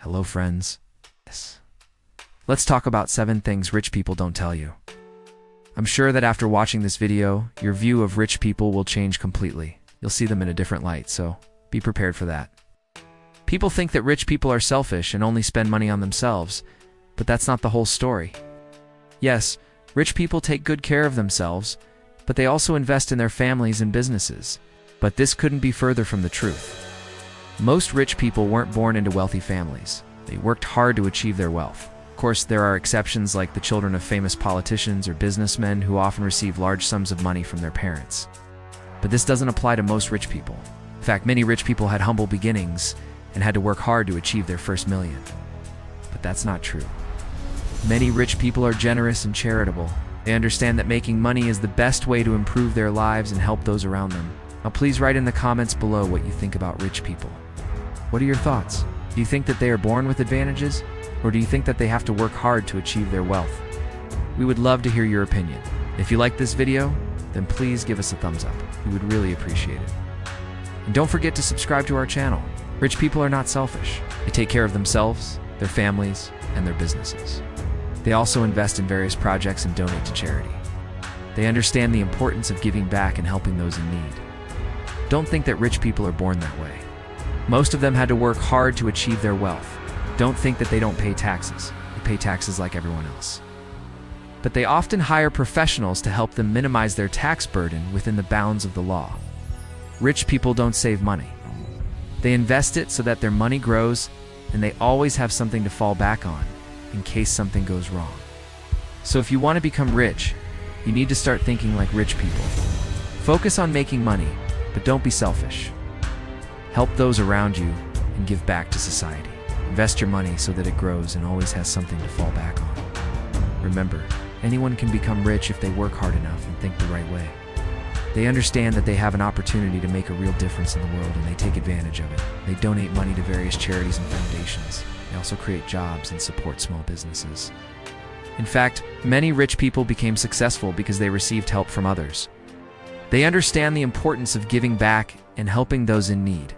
Hello, friends. Yes. Let's talk about 7 things rich people don't tell you. I'm sure that after watching this video, your view of rich people will change completely. You'll see them in a different light, so be prepared for that. People think that rich people are selfish and only spend money on themselves, but that's not the whole story. Yes, rich people take good care of themselves, but they also invest in their families and businesses. But this couldn't be further from the truth. Most rich people weren't born into wealthy families. They worked hard to achieve their wealth. Of course, there are exceptions like the children of famous politicians or businessmen who often receive large sums of money from their parents. But this doesn't apply to most rich people. In fact, many rich people had humble beginnings and had to work hard to achieve their first million. But that's not true. Many rich people are generous and charitable. They understand that making money is the best way to improve their lives and help those around them. Now please write in the comments below what you think about rich people. What are your thoughts? Do you think that they are born with advantages? Or do you think that they have to work hard to achieve their wealth? We would love to hear your opinion. If you liked this video, then please give us a thumbs up. We would really appreciate it. And don't forget to subscribe to our channel. Rich people are not selfish. They take care of themselves, their families, and their businesses. They also invest in various projects and donate to charity. They understand the importance of giving back and helping those in need. Don't think that rich people are born that way. Most of them had to work hard to achieve their wealth. Don't think that they don't pay taxes. They pay taxes like everyone else. But they often hire professionals to help them minimize their tax burden within the bounds of the law. Rich people don't save money. They invest it so that their money grows, and they always have something to fall back on in case something goes wrong. So if you want to become rich, you need to start thinking like rich people. Focus on making money, but don't be selfish. Help those around you and give back to society. Invest your money so that it grows and always has something to fall back on. Remember, anyone can become rich if they work hard enough and think the right way. They understand that they have an opportunity to make a real difference in the world, and they take advantage of it. They donate money to various charities and foundations. They also create jobs and support small businesses. In fact, many rich people became successful because they received help from others. They understand the importance of giving back and helping those in need.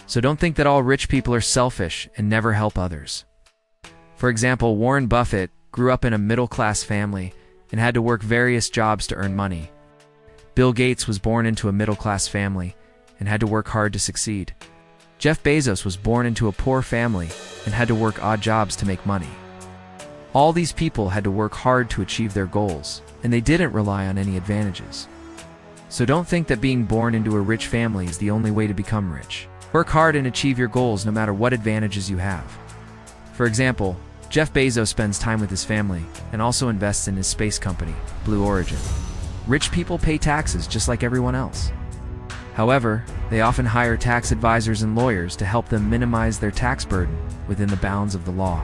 So don't think that all rich people are selfish and never help others. For example, Warren Buffett grew up in a middle-class family and had to work various jobs to earn money. Bill Gates was born into a middle-class family and had to work hard to succeed. Jeff Bezos was born into a poor family and had to work odd jobs to make money. All these people had to work hard to achieve their goals, and they didn't rely on any advantages. So don't think that being born into a rich family is the only way to become rich. Work hard and achieve your goals no matter what advantages you have. For example, Jeff Bezos spends time with his family and also invests in his space company, Blue Origin. Rich people pay taxes just like everyone else. However, they often hire tax advisors and lawyers to help them minimize their tax burden within the bounds of the law.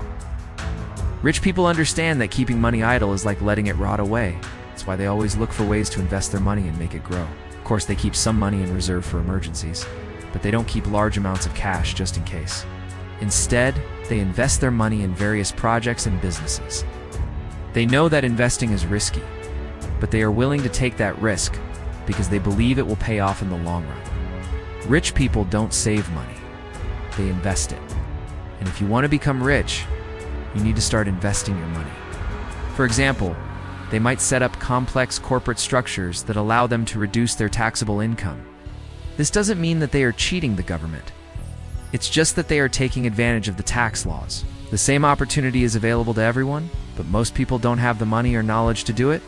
Rich people understand that keeping money idle is like letting it rot away. That's why they always look for ways to invest their money and make it grow. Of course, they keep some money in reserve for emergencies, but they don't keep large amounts of cash just in case. Instead, they invest their money in various projects and businesses. They know that investing is risky, but they are willing to take that risk because they believe it will pay off in the long run. Rich people don't save money. They invest it. And if you want to become rich, you need to start investing your money. For example, they might set up complex corporate structures that allow them to reduce their taxable income. This doesn't mean that they are cheating the government. It's just that they are taking advantage of the tax laws. The same opportunity is available to everyone, but most people don't have the money or knowledge to do it.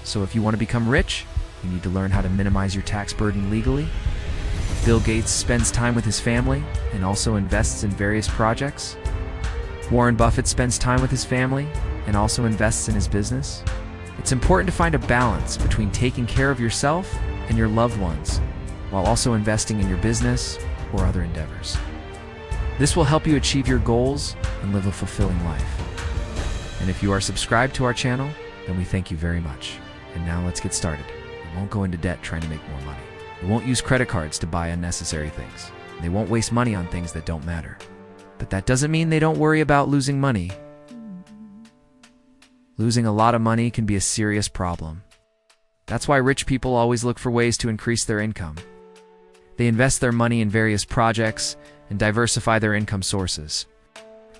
So if you want to become rich, you need to learn how to minimize your tax burden legally. Bill Gates spends time with his family and also invests in various projects. Warren Buffett spends time with his family and also invests in his business. It's important to find a balance between taking care of yourself and your loved ones, while also investing in your business or other endeavors. This will help you achieve your goals and live a fulfilling life. And if you are subscribed to our channel, then we thank you very much. And now let's get started. We won't go into debt trying to make more money. We won't use credit cards to buy unnecessary things. They won't waste money on things that don't matter. But that doesn't mean they don't worry about losing money. Losing a lot of money can be a serious problem. That's why rich people always look for ways to increase their income. They invest their money in various projects and diversify their income sources.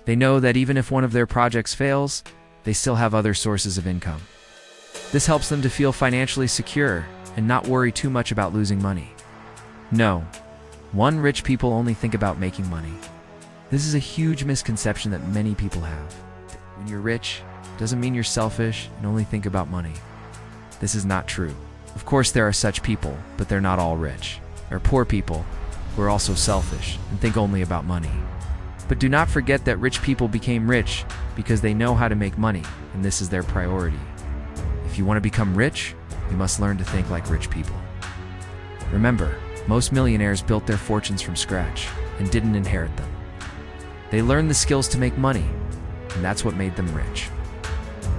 They know that even if one of their projects fails, they still have other sources of income. This helps them to feel financially secure and not worry too much about losing money. No, rich people only think about making money. This is a huge misconception that many people have. When you're rich, it doesn't mean you're selfish and only think about money. This is not true. Of course, there are such people, but they're not all rich. There are poor people who are also selfish and think only about money. But do not forget that rich people became rich because they know how to make money, and this is their priority. If you want to become rich, you must learn to think like rich people. Remember, most millionaires built their fortunes from scratch and didn't inherit them. They learned the skills to make money, and that's what made them rich.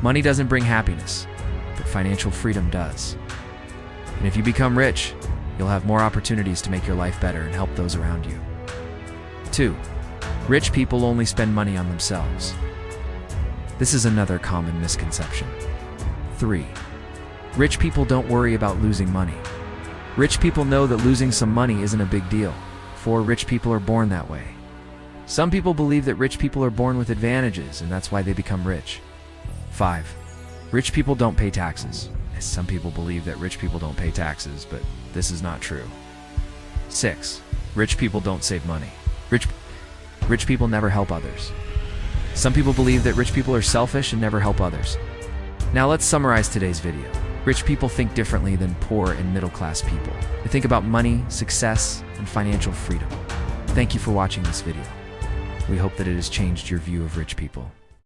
Money doesn't bring happiness, but financial freedom does. And if you become rich, you'll have more opportunities to make your life better and help those around you. 2. Rich people only spend money on themselves. This is another common misconception. 3. Rich people don't worry about losing money. Rich people know that losing some money isn't a big deal. 4. Rich people are born that way. Some people believe that rich people are born with advantages, and that's why they become rich. 5. Rich people don't pay taxes. Some people believe that rich people don't pay taxes, but this is not true. 6. Rich people don't save money. Rich people never help others. Some people believe that rich people are selfish and never help others. Now let's summarize today's video. Rich people think differently than poor and middle-class people. They think about money, success, and financial freedom. Thank you for watching this video. We hope that it has changed your view of rich people.